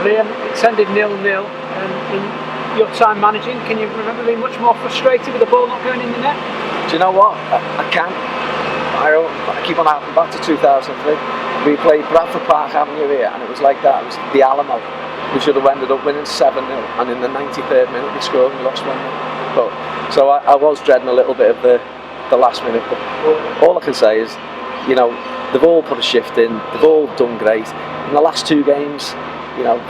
Liam, it's ended 0-0, and in your time managing, can you remember being much more frustrated with the ball not going in the net? Do you know what? I can. I keep on harking back to 2003. We played Bradford Park Avenue here, and it was like that. It was the Alamo. We should have ended up winning 7-0, and in the 93rd minute we scored and we lost 1-0. But so I was dreading a little bit of the last minute. But all I can say is, you know, they've all put a shift in. They've all done great. In the last 2 games, you know,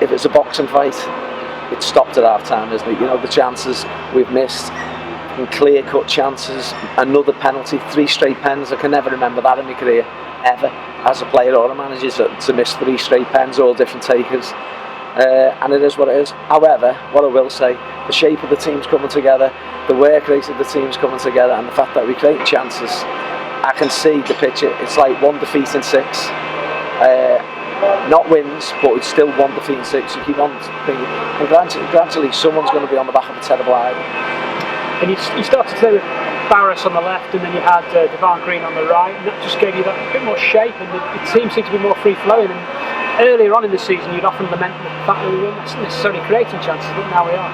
if it's a boxing fight, it stopped at half time, isn't it? You know, the chances we've missed, and clear-cut chances, another penalty, 3 straight pens. I can never remember that in my career, ever, as a player or a manager, to miss 3 straight pens, all different takers. And it is what it is. However, what I will say, the shape of the team's coming together, the work rate of the team's coming together, and the fact that we create chances, I can see the picture. It's like 1 defeat in 6. Not wins, but it's still 1 defeat in 6. You keep on thinking, and gradually someone's going to be on the back of a terrible eye. And you started today with Barras on the left, and then you had Devon Green on the right, and that just gave you that bit more shape, and the team seemed to be more free-flowing. And earlier on in the season, you'd often lament the fact that we weren't necessarily creating chances, but now we are.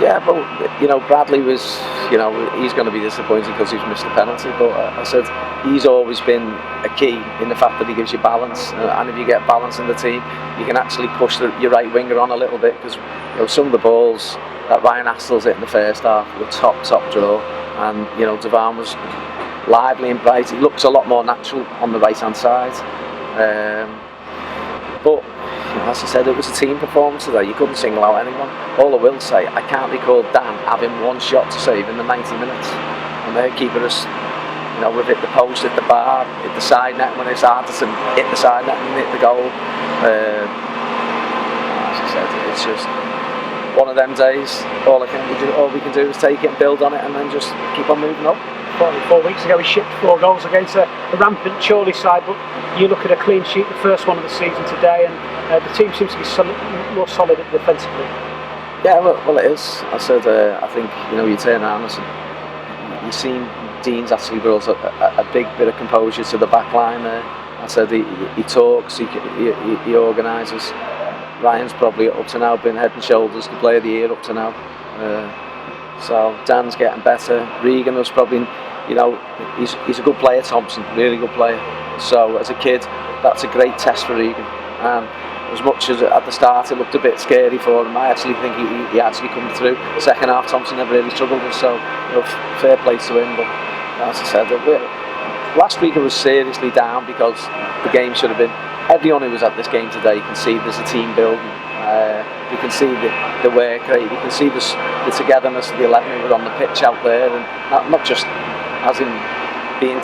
Yeah, but you know, Bradley was, you know, he's going to be disappointed because he's missed a penalty. But I said he's always been a key in the fact that he gives you balance, and if you get balance in the team, you can actually push your right winger on a little bit, because you know some of the balls that Ryan Astl's hit in the first half were top draw, and you know Devon was lively and bright. He looks a lot more natural on the right hand side. But you know, as I said, it was a team performance today. You couldn't single out anyone. All I will say, I can't recall Dan having 1 shot to save in the 90 minutes. And their keeper has, you know, we've hit the post, hit the bar, hit the side net when it's Artisan, hit the side net and hit the goal. As I said, it's just one of them days. All we can do is take it and build on it, and then just keep on moving up. 4 weeks ago we shipped 4 goals against a rampant Chorley side, but you look at a clean sheet, the first one of the season today, and the team seems to be more solid defensively. Yeah, well it is. I said, I think, you know, you turn around and you've seen Dean's actually brought a big bit of composure to the back line there. I said he talks, he organises. Ryan's probably up to now been head and shoulders the player of the year up to now. So Dan's getting better. Regan was probably, you know, he's a good player, Thompson, really good player. So as a kid, that's a great test for Regan. And as much as at the start it looked a bit scary for him, I actually think he actually come through. Second half, Thompson never really struggled with, so you know, fair play to him. But as I said, last week I was seriously down because the game should have been. Everyone who was at this game today can see there's a team building. You can see the work rate, you can see the togetherness of the 11 who were on the pitch out there, and not just as in being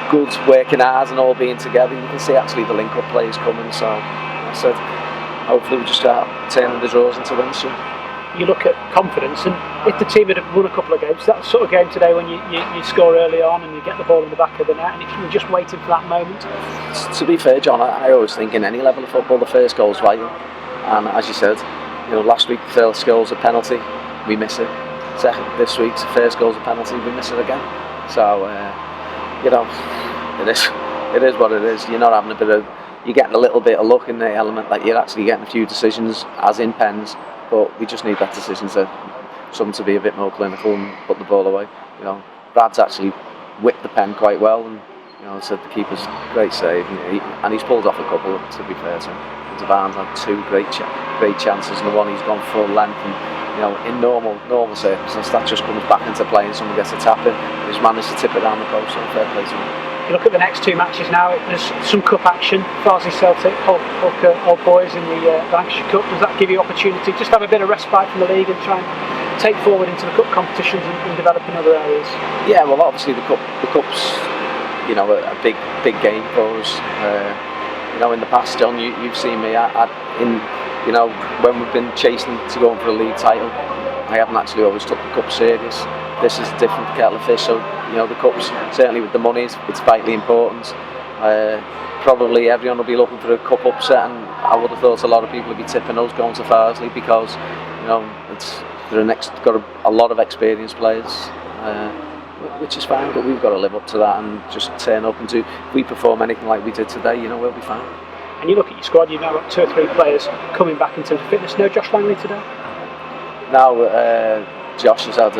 good, working hard and all being together. You can see actually the link-up plays coming. So I said, hopefully we just start turning the draws into wins soon. You look at confidence, and if the team had won a couple of games, that sort of game today when you score early on and you get the ball in the back of the net, and if you were just waiting for that moment. To be fair, John, I always think in any level of football the first goal's vital. And as you said, you know, last week the first goal's a penalty, we miss it. This week's the first goal's a penalty, we miss it again. So, you know, it is what it is. You're not having you're getting a little bit of luck in the element that you're actually getting a few decisions, as in pens, but we just need that decision something to be a bit more clinical and put the ball away. You know, Brad's actually whipped the pen quite well, and you know, said the keeper's great save, and he's pulled off a couple, to be fair to him. Devon's had 2 great chances, and the one he's gone full length, and you know, in normal circumstances that just comes back into play and someone gets a tap in. He's managed to tip it down the post, so fair play to him. You look at the next 2 matches now, there's some cup action, Farsley Celtic, Old Boys in the Lancashire Cup. Does that give you opportunity just have a bit of respite from the league and try and take forward into the cup competitions and develop in other areas? Yeah, well obviously the cup's, you know, a big game for us. You know, in the past, John, you've seen me you know, when we've been chasing to go on for a league title, I haven't actually always took the cup serious. This is a different kettle of fish, so you know, the cups, certainly with the money, it's vitally important. Probably everyone will be looking for a cup upset, and I would have thought a lot of people would be tipping us going to Farsley because, you know, they're got a lot of experienced players. Which is fine, but we've got to live up to that and just turn up and do. If we perform anything like we did today, you know, we'll be fine. and you look at your squad, you've now got 2 or 3 players coming back in terms of fitness. No Josh Langley today? Now, Josh has had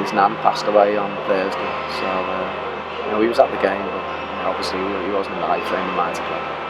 his nan passed away on Thursday, so he was at the game, but obviously he wasn't in the right frame of mind to play.